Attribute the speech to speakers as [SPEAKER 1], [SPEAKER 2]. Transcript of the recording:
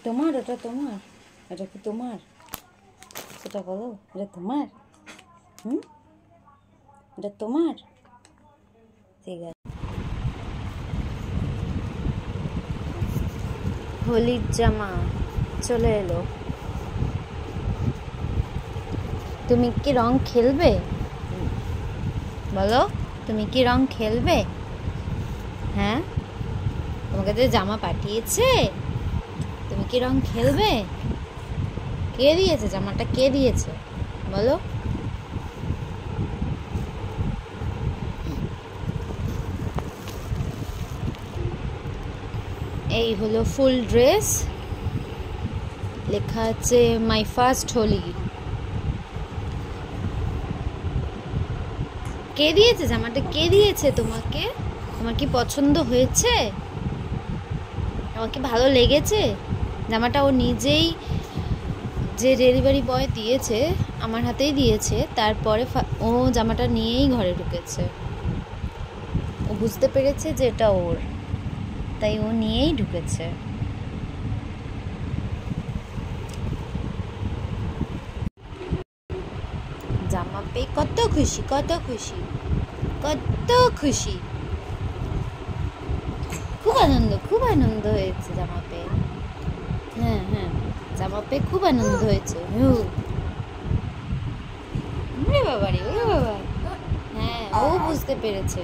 [SPEAKER 1] তোমার, ওটা তোমার, এটা কি তোমার? সেটা বলো, এটা তোমার? এটা তোমার? ঠিক আছে। হোলির জামা চলে এলো। তুমি কি রং খেলবে? বলো, তুমি কি রং খেলবে? হ্যাঁ, তোমাকে যে জামা পাঠিয়েছে, তুমি কি রং খেলবে? কে দিয়েছে জামাটা? কে দিয়েছে বলো? এই হলো ফুল ড্রেস, লেখা আছে মাই ফার্স্ট হোলি। কে দিয়েছে জামাটা? কে দিয়েছে তোমাকে? তোমার কি পছন্দ হয়েছে? আমাকে ভালো লেগেছে জামাটা? ও নিজেই, যে ডেলিভারি বয় দিয়েছে আমার হাতেই দিয়েছে, তারপরে ও জামাটা নিয়েই ঘরে ঢুকেছে। ও বুঝতে পেরেছে যে এটা ওর, তাই ও নিয়েই ঢুকেছে। জামা পেয়ে কত খুশি, কত খুশি, কত খুশি, খুব আনন্দ, খুব আনন্দ হয়েছে জামা পেয়ে। হ্যাঁ হ্যাঁ, জামা পেয়ে খুব আনন্দ হয়েছে। ওরে বাবা রে, ওরে বাবা। হ্যাঁ, ও বুঝতে পেরেছে।